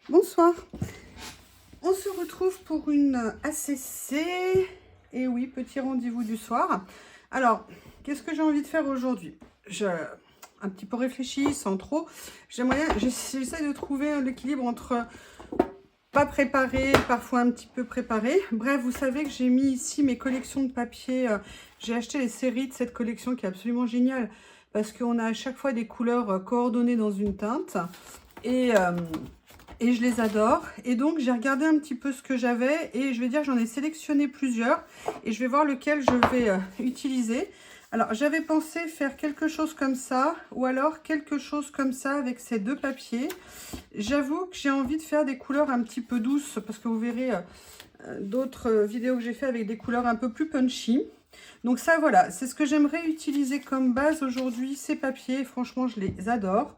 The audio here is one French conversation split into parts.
Bonsoir, on se retrouve pour une ACC, et oui, petit rendez-vous du soir. Alors, qu'est-ce que j'ai envie de faire aujourd'hui? Un petit peu réfléchi, sans trop. J'essaie de trouver l'équilibre entre pas préparé, parfois un petit peu préparé. Bref, vous savez que j'ai mis ici mes collections de papier. J'ai acheté les séries de cette collection qui est absolument géniale, parce qu'on a à chaque fois des couleurs coordonnées dans une teinte. Et je les adore. Et donc, j'ai regardé un petit peu ce que j'avais et je vais dire, j'en ai sélectionné plusieurs et je vais voir lequel je vais utiliser. Alors, j'avais pensé faire quelque chose comme ça ou alors quelque chose comme ça avec ces deux papiers. J'avoue que j'ai envie de faire des couleurs un petit peu douces parce que vous verrez d'autres vidéos que j'ai fait avec des couleurs un peu plus punchy. Donc ça, voilà, c'est ce que j'aimerais utiliser comme base aujourd'hui, ces papiers. Franchement, je les adore.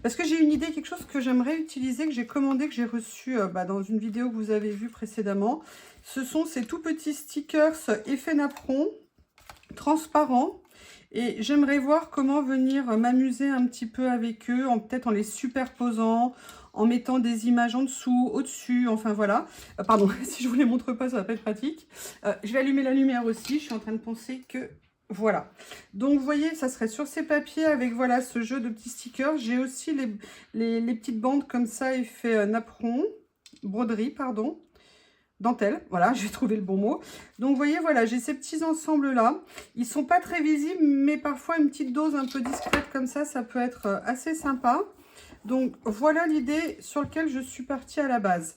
Parce que j'ai une idée, quelque chose que j'aimerais utiliser, que j'ai commandé, que j'ai reçu dans une vidéo que vous avez vue précédemment. Ce sont ces tout petits stickers effet napperon, transparents. Et j'aimerais voir comment venir m'amuser un petit peu avec eux, peut-être en les superposant, en mettant des images en dessous, au-dessus, enfin voilà. Pardon, si je vous les montre pas, ça va pas être pratique. Je vais allumer la lumière aussi, je suis en train de penser que... Voilà. Donc, vous voyez, ça serait sur ces papiers avec, voilà, ce jeu de petits stickers. J'ai aussi les petites bandes comme ça, effet napperon, broderie, pardon. Dentelle, voilà, j'ai trouvé le bon mot. Donc, vous voyez, voilà, j'ai ces petits ensembles-là. Ils sont pas très visibles, mais parfois une petite dose un peu discrète comme ça peut être assez sympa. Donc, voilà l'idée sur laquelle je suis partie à la base.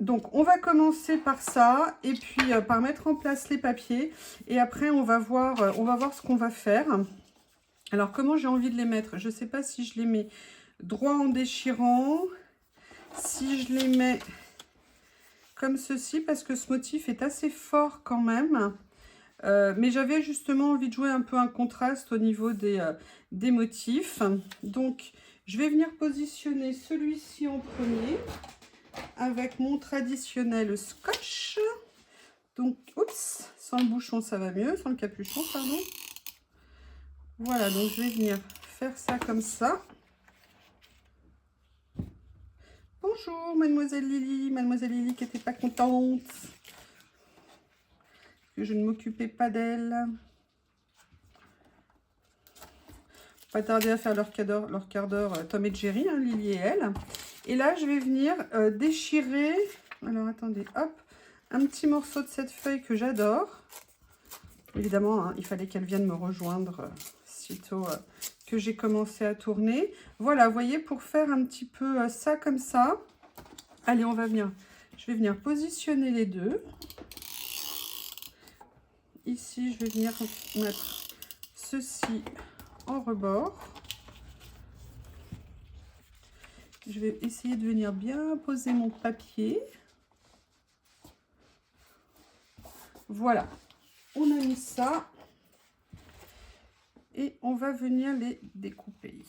Donc, on va commencer par ça et puis par mettre en place les papiers. Et après, on va voir ce qu'on va faire. Alors, comment j'ai envie de les mettre? Je ne sais pas si je les mets droit en déchirant, si je les mets comme ceci, parce que ce motif est assez fort quand même. Mais j'avais justement envie de jouer un peu un contraste au niveau des motifs. Donc, je vais venir positionner celui-ci en premier avec mon traditionnel scotch. Donc, oups, sans le bouchon, ça va mieux, sans le capuchon, pardon. Voilà, donc je vais venir faire ça comme ça. Bonjour, mademoiselle Lily qui n'était pas contente que je ne m'occupais pas d'elle. Pas tarder à faire leur quart d'heure Tom et Jerry, hein, Lily et elle. Et là, je vais venir déchirer, alors attendez, hop, un petit morceau de cette feuille que j'adore. Évidemment, hein, il fallait qu'elle vienne me rejoindre sitôt que j'ai commencé à tourner. Voilà, vous voyez, pour faire un petit peu ça comme ça. Allez, je vais venir positionner les deux. Ici, je vais venir mettre ceci en rebord. Je vais essayer de venir bien poser mon papier. Voilà, on a mis ça. Et on va venir les découper.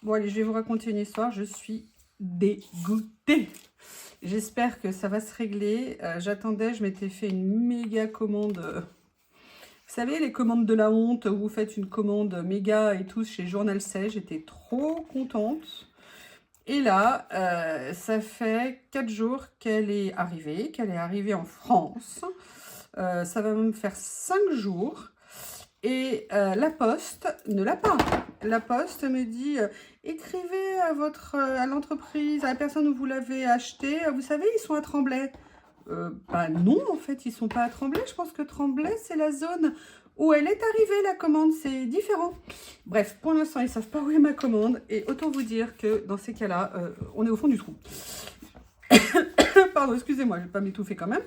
Bon, allez, je vais vous raconter une histoire. Je suis dégoûtée. J'espère que ça va se régler. J'attendais, je m'étais fait une méga commande. Vous savez, les commandes de la honte, où vous faites une commande méga et tout chez Journal C. J'étais trop contente. Et là, ça fait 4 jours qu'elle est arrivée en France. Ça va me faire 5 jours. Et la poste ne l'a pas. La poste me dit écrivez à l'entreprise, à la personne où vous l'avez acheté. Vous savez, ils sont à Tremblay. Bah non, en fait, ils sont pas à Tremblay. Je pense que Tremblay, c'est la zone où elle est arrivée, la commande. C'est différent. Bref, pour l'instant, ils savent pas où est ma commande. Et autant vous dire que dans ces cas-là, on est au fond du trou. Pardon, excusez-moi, je vais pas m'étouffer quand même.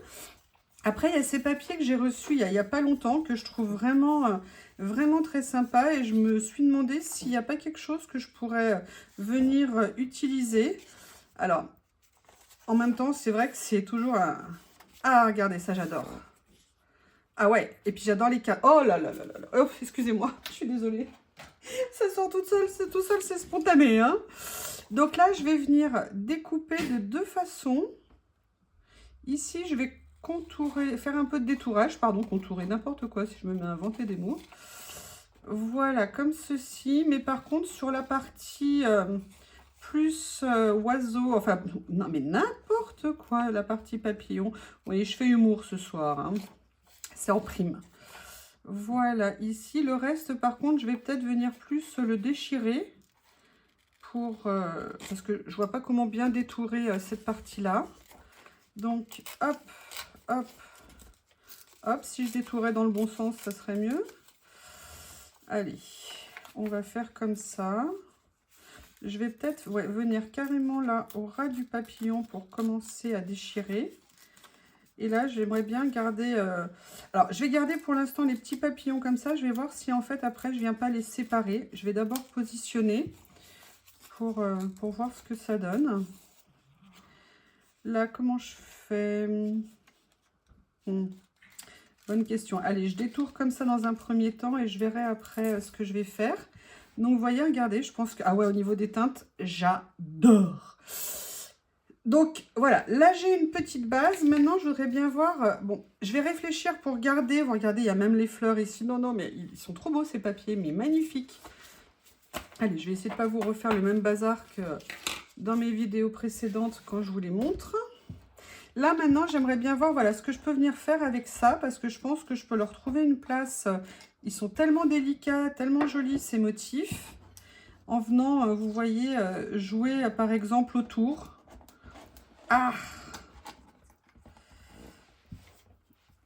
Après, il y a ces papiers que j'ai reçus il y a pas longtemps, que je trouve vraiment très sympa. Et je me suis demandé s'il n'y a pas quelque chose que je pourrais venir utiliser. Alors, en même temps, c'est vrai que c'est toujours un... Ah, regardez, ça j'adore. Ah ouais, et puis j'adore les cas. Oh là là là là là. Oh, excusez-moi, je suis désolée. Ça sort tout seul, c'est spontané, hein. Donc là, je vais venir découper de deux façons. Ici, je vais contourer, faire un peu de détourage, pardon, contourer, n'importe quoi, si je me mets à inventer des mots. Voilà, comme ceci. Mais par contre, sur la partie plus oiseau, enfin, non mais n'importe quoi, la partie papillon. Oui, je fais humour ce soir, hein. C'est en prime. Voilà, ici, le reste, par contre, je vais peut-être venir plus le déchirer pour parce que je vois pas comment bien détourer cette partie-là. Donc, hop, hop, hop. Si je détourais dans le bon sens, ça serait mieux. Allez, on va faire comme ça. Je vais peut-être venir carrément là au ras du papillon pour commencer à déchirer. Et là, j'aimerais bien garder... Alors, je vais garder pour l'instant les petits papillons comme ça. Je vais voir si en fait, après, je viens pas les séparer. Je vais d'abord positionner pour voir ce que ça donne. Là, comment je fais? Bonne question. Allez, je détourne comme ça dans un premier temps et je verrai après ce que je vais faire. Donc, vous voyez, regardez, je pense que... Ah ouais, au niveau des teintes, j'adore. Donc, voilà, là, j'ai une petite base. Maintenant, je voudrais bien voir... bon, je vais réfléchir pour garder. Vous regardez, il y a même les fleurs ici. Non, non, mais ils sont trop beaux, ces papiers, mais magnifiques. Allez, je vais essayer de ne pas vous refaire le même bazar que dans mes vidéos précédentes quand je vous les montre. Là, maintenant, j'aimerais bien voir voilà, ce que je peux venir faire avec ça, parce que je pense que je peux leur trouver une place. Ils sont tellement délicats, tellement jolis, ces motifs. En venant, vous voyez, jouer, par exemple, autour. Ah!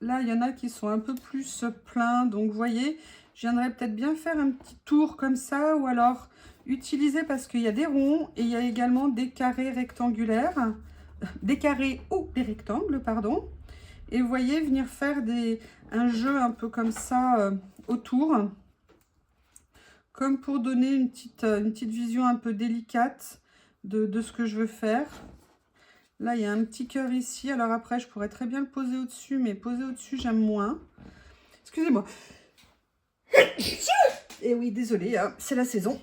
Là, il y en a qui sont un peu plus pleins. Donc, vous voyez, je viendrais peut-être bien faire un petit tour comme ça, ou alors utiliser, parce qu'il y a des ronds et il y a également des carrés rectangulaires. Des carrés ou des rectangles, pardon. Et vous voyez, venir faire un jeu un peu comme ça autour. Comme pour donner une petite vision un peu délicate de ce que je veux faire. Là, il y a un petit cœur ici. Alors après, je pourrais très bien le poser au-dessus, mais poser au-dessus, j'aime moins. Excusez-moi. Et oui, désolée, hein, c'est la saison.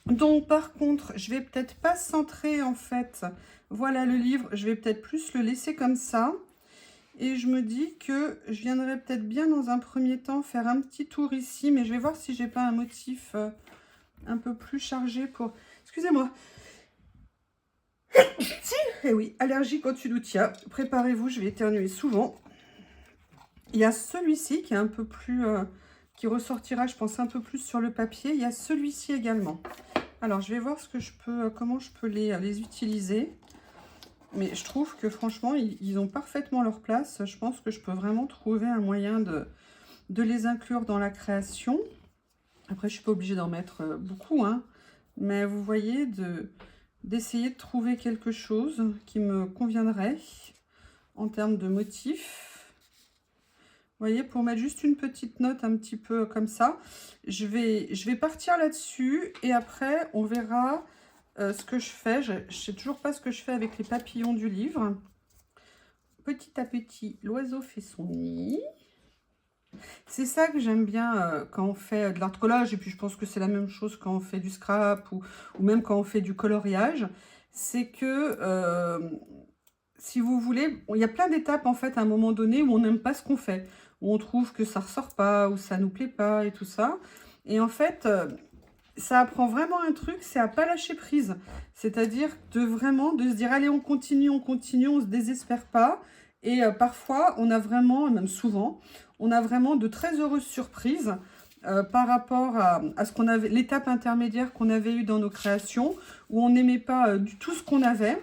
Donc, par contre, je vais peut-être pas centrer, en fait. Voilà le livre. Je vais peut-être plus le laisser comme ça. Et je me dis que je viendrai peut-être bien dans un premier temps faire un petit tour ici. Mais je vais voir si j'ai pas un motif un peu plus chargé pour... Excusez-moi. Eh oui, allergique au Tudutia. Préparez-vous, je vais éternuer souvent. Il y a celui-ci qui est un peu plus... qui ressortira, je pense, un peu plus sur le papier. Il y a celui-ci également. Alors, je vais voir ce que je peux, comment je peux les utiliser. Mais je trouve que, franchement, ils ont parfaitement leur place. Je pense que je peux vraiment trouver un moyen de les inclure dans la création. Après, je ne suis pas obligée d'en mettre beaucoup, hein. Mais vous voyez, d'essayer de trouver quelque chose qui me conviendrait en termes de motifs. Vous voyez, pour mettre juste une petite note un petit peu comme ça, je vais partir là-dessus et après, on verra ce que je fais. Je ne sais toujours pas ce que je fais avec les papillons du livre. Petit à petit, l'oiseau fait son nid. C'est ça que j'aime bien quand on fait de l'art collage, et puis je pense que c'est la même chose quand on fait du scrap ou même quand on fait du coloriage. C'est que, si vous voulez, il y a plein d'étapes en fait à un moment donné où on n'aime pas ce qu'on fait, où on trouve que ça ressort pas, ou ça nous plaît pas et tout ça. Et en fait, ça apprend vraiment un truc, c'est à pas lâcher prise. C'est-à-dire de se dire, allez, on continue, on se désespère pas. Et parfois, on a vraiment, même souvent, on a vraiment de très heureuses surprises par rapport à ce qu'on avait, l'étape intermédiaire qu'on avait eue dans nos créations, où on n'aimait pas du tout ce qu'on avait,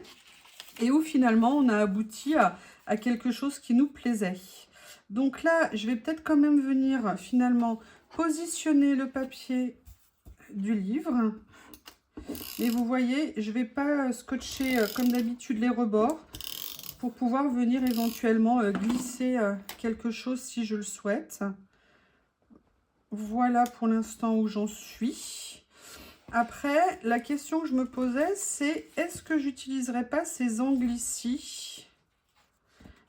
et où finalement, on a abouti à quelque chose qui nous plaisait. Donc là, je vais peut-être quand même venir finalement positionner le papier du livre. Mais vous voyez, je ne vais pas scotcher comme d'habitude les rebords pour pouvoir venir éventuellement glisser quelque chose si je le souhaite. Voilà pour l'instant où j'en suis. Après, la question que je me posais, c'est est-ce que j'utiliserai pas ces angles ici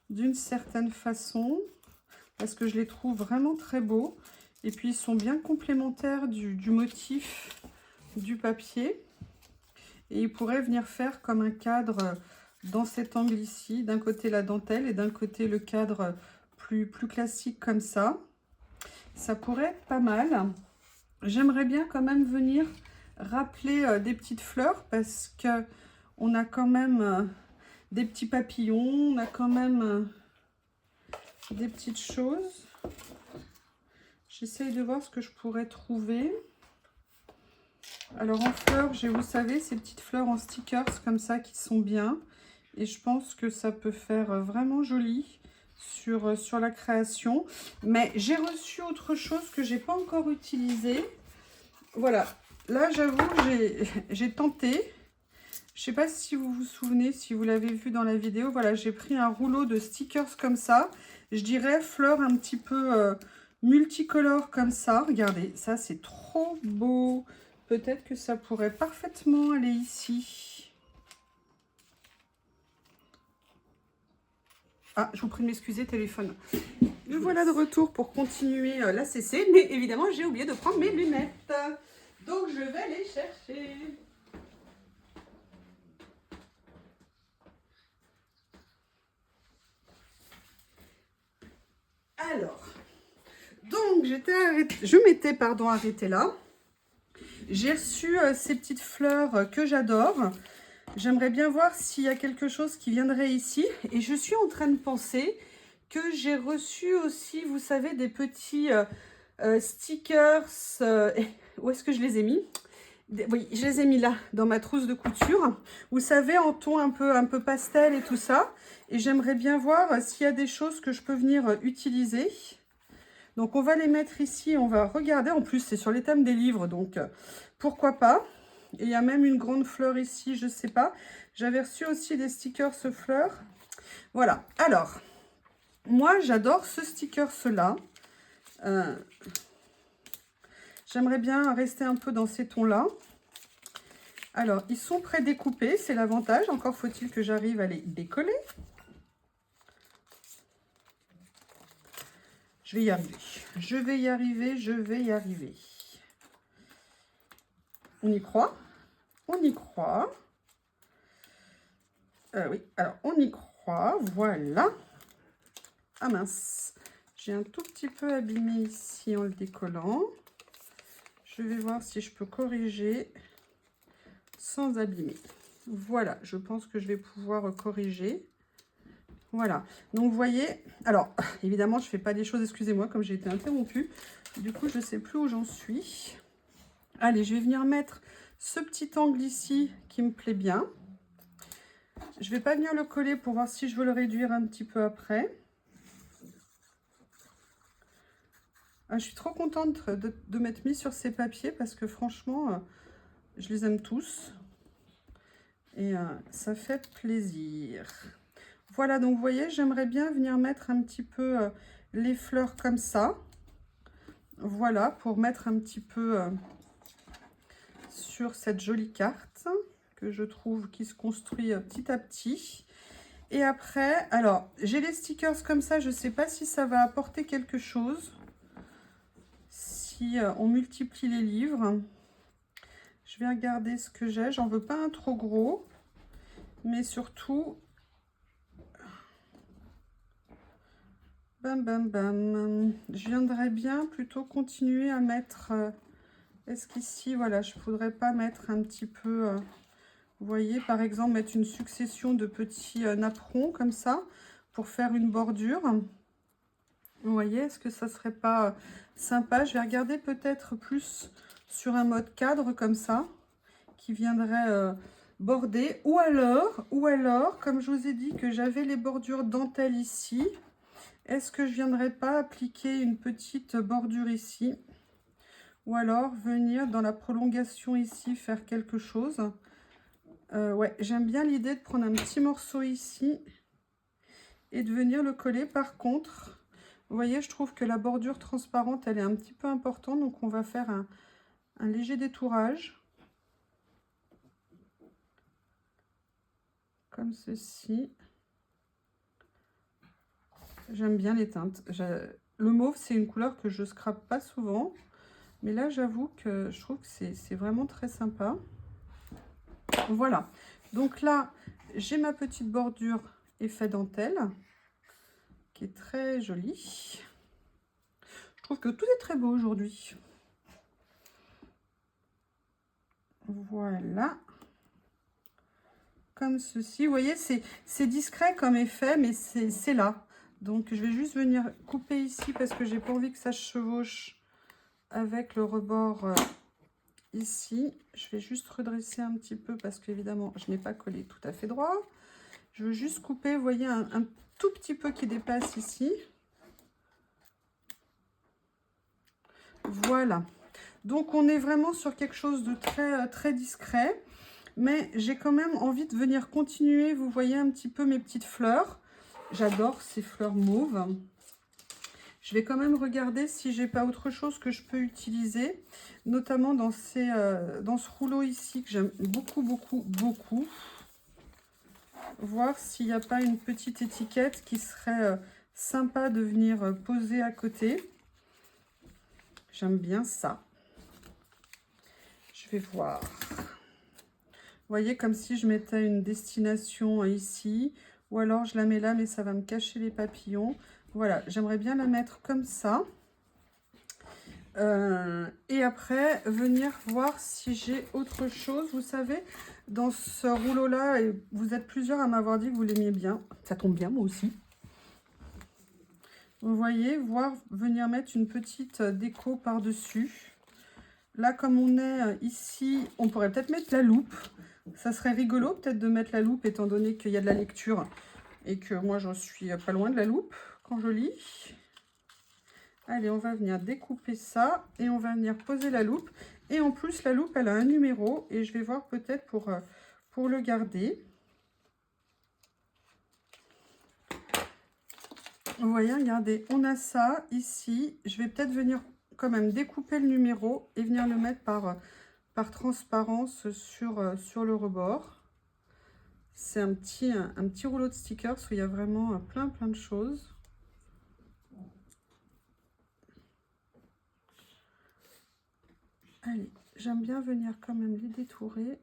d'une certaine façon, parce que je les trouve vraiment très beaux. Et puis, ils sont bien complémentaires du motif du papier. Et ils pourraient venir faire comme un cadre dans cet angle ici. D'un côté, la dentelle et d'un côté, le cadre plus classique comme ça. Ça pourrait être pas mal. j'aimerais bien quand même venir rappeler des petites fleurs parce que on a quand même des petits papillons, on a quand même des petites choses. J'essaye de voir ce que je pourrais trouver. Alors en fleurs, j'ai, vous savez, ces petites fleurs en stickers comme ça qui sont bien. Et je pense que ça peut faire vraiment joli sur la création. Mais j'ai reçu autre chose que j'ai pas encore utilisé. Voilà, là j'avoue, j'ai tenté. Je sais pas si vous vous souvenez, si vous l'avez vu dans la vidéo. Voilà, j'ai pris un rouleau de stickers comme ça. Je dirais fleurs un petit peu multicolores comme ça. Regardez, ça c'est trop beau. Peut-être que ça pourrait parfaitement aller ici. Ah, je vous prie de m'excuser, téléphone. Me voilà de retour pour continuer la CC. Mais évidemment, j'ai oublié de prendre mes lunettes. Donc, je vais les chercher. Alors, donc je m'étais arrêtée là. J'ai reçu ces petites fleurs que j'adore. J'aimerais bien voir s'il y a quelque chose qui viendrait ici. Et je suis en train de penser que j'ai reçu aussi, vous savez, des petits stickers. Où est-ce que je les ai mis? Oui, je les ai mis là, dans ma trousse de couture. Vous savez, en ton un peu pastel et tout ça. Et j'aimerais bien voir s'il y a des choses que je peux venir utiliser. Donc, on va les mettre ici. On va regarder. En plus, c'est sur les thèmes des livres. Donc, pourquoi pas. Et il y a même une grande fleur ici, je ne sais pas. J'avais reçu aussi des stickers fleurs. Voilà. Alors, moi, j'adore ce sticker-là. J'aimerais bien rester un peu dans ces tons-là. Alors, ils sont pré-découpés, c'est l'avantage. Encore faut-il que j'arrive à les décoller. Je vais y arriver. Je vais y arriver, je vais y arriver. On y croit? On y croit. Oui, alors on y croit. Voilà. Ah mince. J'ai un tout petit peu abîmé ici en le décollant. Je vais voir si je peux corriger sans abîmer. Voilà, je pense que je vais pouvoir corriger. Voilà, donc vous voyez, alors évidemment je ne fais pas des choses, excusez-moi, comme j'ai été interrompue. Du coup, je ne sais plus où j'en suis. Allez, je vais venir mettre ce petit angle ici qui me plaît bien. Je ne vais pas venir le coller pour voir si je veux le réduire un petit peu après. Ah, je suis trop contente de m'être mise sur ces papiers parce que franchement, je les aime tous. Et ça fait plaisir. Voilà, donc vous voyez, j'aimerais bien venir mettre un petit peu les fleurs comme ça. Voilà, pour mettre un petit peu sur cette jolie carte que je trouve qui se construit petit à petit. Et après, alors, j'ai les stickers comme ça, je ne sais pas si ça va apporter quelque chose. Si on multiplie les livres. Je vais regarder ce que j'ai. J'en veux pas un trop gros. Mais surtout... Bam, bam, bam. Je viendrais bien plutôt continuer à mettre... Est-ce qu'ici, voilà, je ne voudrais pas mettre un petit peu... vous voyez, par exemple, mettre une succession de petits napperons comme ça pour faire une bordure. Vous voyez, est-ce que ça serait pas sympa? Je vais regarder peut-être plus sur un mode cadre comme ça, qui viendrait border. Ou alors, comme je vous ai dit que j'avais les bordures dentelle ici, est-ce que je viendrais pas appliquer une petite bordure ici? Ou alors venir dans la prolongation ici, faire quelque chose. Ouais, j'aime bien l'idée de prendre un petit morceau ici et de venir le coller. Par contre, vous voyez, je trouve que la bordure transparente, elle est un petit peu importante. Donc, on va faire un léger détourage. Comme ceci. J'aime bien les teintes. Le mauve, c'est une couleur que je scrape pas souvent. Mais là, j'avoue que je trouve que c'est vraiment très sympa. Voilà. Donc là, j'ai ma petite bordure effet dentelle qui est très jolie. Je trouve que tout est très beau aujourd'hui. Voilà. Comme ceci. Vous voyez, c'est discret comme effet, mais c'est là. Donc, je vais juste venir couper ici parce que j'ai pas envie que ça se chevauche avec le rebord ici. Je vais juste redresser un petit peu parce qu'évidemment, je n'ai pas collé tout à fait droit. Je veux juste couper, vous voyez, un tout petit peu qui dépasse ici. Voilà. Donc, on est vraiment sur quelque chose de très discret. Mais j'ai quand même envie de venir continuer. Vous voyez un petit peu mes petites fleurs. J'adore ces fleurs mauves. Je vais quand même regarder si j'ai pas autre chose que je peux utiliser. Notamment dans ce rouleau ici que j'aime beaucoup. Voir s'il n'y a pas une petite étiquette qui serait sympa de venir poser à côté. J'aime bien ça. Je vais voir. Vous voyez, comme si je mettais une destination ici, ou alors je la mets là, mais ça va me cacher les papillons. Voilà, j'aimerais bien la mettre comme ça. Et après, venir voir si j'ai autre chose. Vous savez, dans ce rouleau-là, et vous êtes plusieurs à m'avoir dit que vous l'aimiez bien. Ça tombe bien, moi aussi. Vous voyez, venir mettre une petite déco par-dessus. Là, comme on est ici, on pourrait peut-être mettre la loupe. Ça serait rigolo peut-être de mettre la loupe étant donné qu'il y a de la lecture et que moi j'en suis pas loin de la loupe quand je lis. Allez, on va venir découper ça et on va venir poser la loupe. Et en plus, la loupe, elle a un numéro et je vais voir peut-être pour le garder. Vous voyez, regardez, on a ça ici. Je vais peut-être venir quand même découper le numéro et venir le mettre par transparence sur le rebord. C'est un petit rouleau de stickers où il y a vraiment plein de choses. Allez, j'aime bien venir quand même les détourer.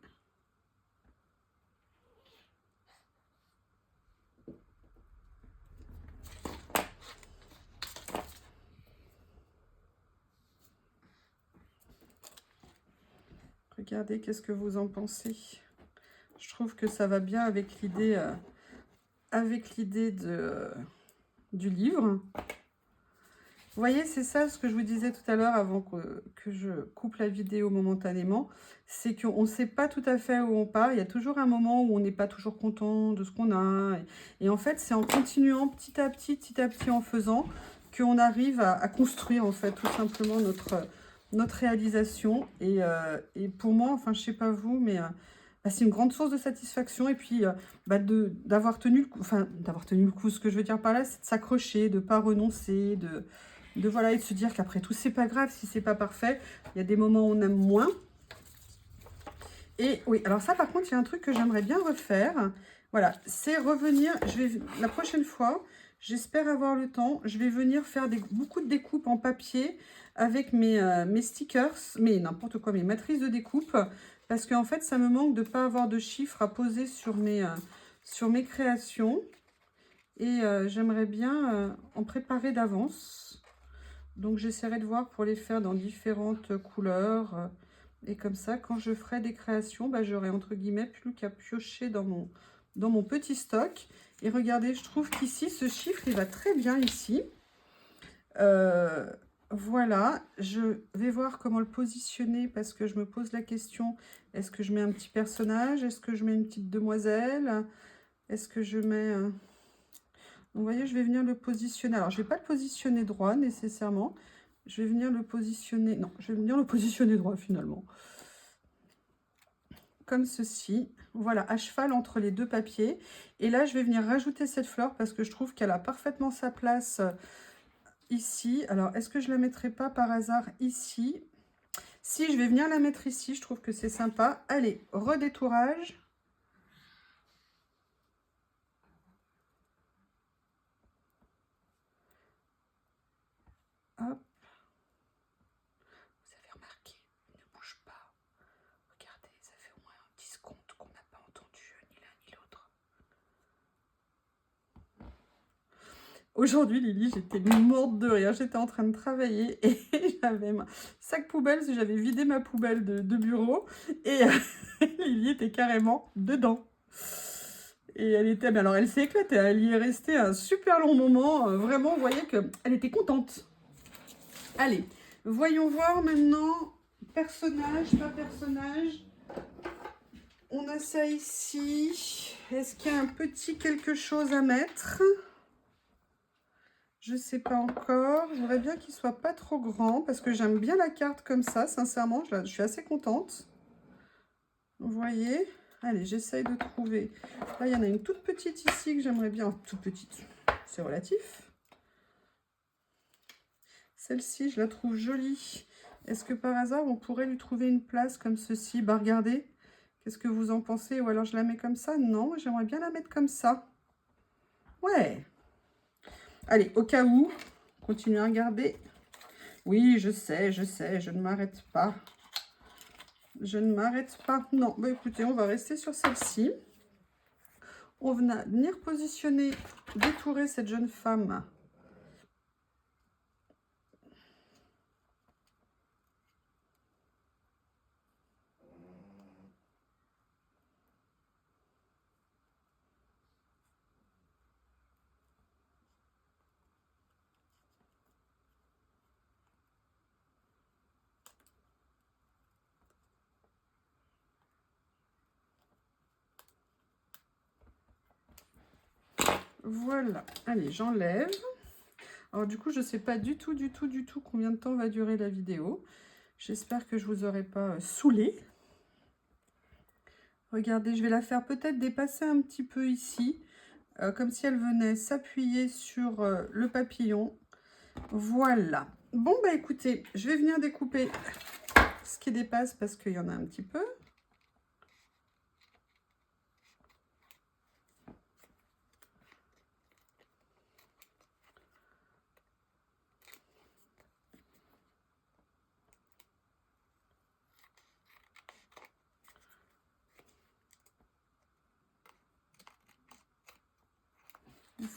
Regardez, qu'est-ce que vous en pensez? Je trouve que ça va bien avec l'idée du livre. Vous voyez, c'est ça ce que je vous disais tout à l'heure avant que je coupe la vidéo momentanément. C'est qu'on ne sait pas tout à fait où on part. Il y a toujours un moment où on n'est pas toujours content de ce qu'on a. Et en fait, c'est en continuant petit à petit en faisant qu'on arrive à construire en fait tout simplement notre réalisation. Et pour moi, enfin je sais pas vous, mais c'est une grande source de satisfaction. Et puis d'avoir tenu le coup, ce que je veux dire par là, c'est de s'accrocher, de ne pas renoncer, voilà, et de se dire qu'après tout, c'est pas grave si c'est pas parfait. Il y a des moments où on aime moins. Et oui, alors ça par contre, il y a un truc que j'aimerais bien refaire. Voilà, c'est revenir, la prochaine fois, j'espère avoir le temps, je vais venir faire beaucoup de découpes en papier avec mes stickers, mais n'importe quoi, mes matrices de découpe, parce qu'en fait, ça me manque de ne pas avoir de chiffres à poser sur mes créations. Et j'aimerais bien en préparer d'avance. Donc j'essaierai de voir pour les faire dans différentes couleurs. Et comme ça, quand je ferai des créations, j'aurai entre guillemets plus qu'à piocher dans mon petit stock. Et regardez, je trouve qu'ici, ce chiffre, il va très bien ici. Voilà, je vais voir comment le positionner parce que je me pose la question, est-ce que je mets un petit personnage? Est-ce que je mets une petite demoiselle? Est-ce que je mets... Vous voyez, je vais venir le positionner. Alors, je ne vais pas le positionner droit nécessairement. Je vais venir le positionner... Non, je vais venir le positionner droit finalement. Comme ceci. Voilà, à cheval entre les deux papiers. Et là, je vais venir rajouter cette fleur parce que je trouve qu'elle a parfaitement sa place ici. Alors, est-ce que je ne la mettrai pas par hasard ici? Si, je vais venir la mettre ici. Je trouve que c'est sympa. Allez, redétourage. Hop. Vous avez remarqué, il ne bouge pas. Regardez, ça fait au moins un petit seconde qu'on n'a pas entendu ni l'un ni l'autre. Aujourd'hui, Lily, j'étais morte de rire. J'étais en train de travailler et j'avais ma sac poubelle, parce que j'avais vidé ma poubelle de bureau. Et Lily était carrément dedans. Et elle était... Mais alors, elle s'est éclatée. Elle y est restée un super long moment. Vraiment, vous voyez qu'elle était contente. Allez, voyons voir maintenant. Personnage, pas personnage. On a ça ici. Est-ce qu'il y a un petit quelque chose à mettre ? Je ne sais pas encore. Je voudrais bien qu'il ne soit pas trop grand parce que j'aime bien la carte comme ça. Sincèrement, je suis assez contente. Vous voyez ? Allez, j'essaye de trouver. Là, il y en a une toute petite ici que j'aimerais bien. Toute petite, c'est relatif. Celle-ci, je la trouve jolie. Est-ce que par hasard, on pourrait lui trouver une place comme ceci ? Bah, regardez. Qu'est-ce que vous en pensez? Ou alors je la mets comme ça? Non, j'aimerais bien la mettre comme ça. Ouais. Allez, au cas où, continuez à regarder. Oui, je sais, je ne m'arrête pas. Je ne m'arrête pas. Non, bah écoutez, on va rester sur celle-ci. On va venir positionner, détourer cette jeune femme. Voilà. Allez, j'enlève. Alors du coup, je ne sais pas du tout combien de temps va durer la vidéo. J'espère que je ne vous aurai pas saoulé. Regardez, je vais la faire peut-être dépasser un petit peu ici, comme si elle venait s'appuyer sur le papillon. Voilà. Bon, bah écoutez, je vais venir découper ce qui dépasse parce qu'il y en a un petit peu.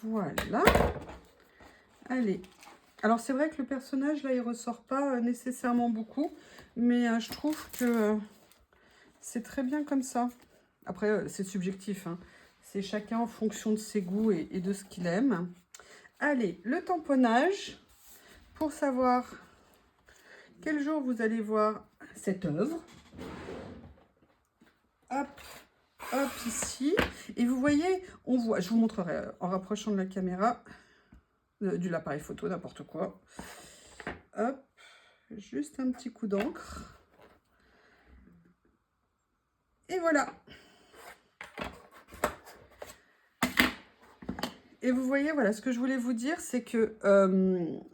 Voilà. Allez. Alors, c'est vrai que le personnage, là, il ressort pas nécessairement beaucoup. Mais je trouve que c'est très bien comme ça. Après, c'est subjectif. Hein. C'est chacun en fonction de ses goûts et de ce qu'il aime. Allez, le tamponnage. Pour savoir quel jour vous allez voir cette œuvre. Hop. Hop, ici. Et vous voyez, on voit, je vous montrerai en rapprochant de la caméra, de l'appareil photo, n'importe quoi. Hop, juste un petit coup d'encre. Et voilà. Et vous voyez, voilà, ce que je voulais vous dire, c'est que,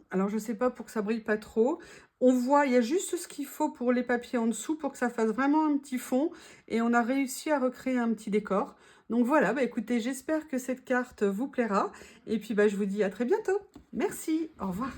alors je ne sais pas, pour que ça brille pas trop, on voit, il y a juste ce qu'il faut pour les papiers en dessous, pour que ça fasse vraiment un petit fond, et on a réussi à recréer un petit décor. Donc voilà, bah écoutez, j'espère que cette carte vous plaira, et puis bah, je vous dis à très bientôt. Merci, au revoir.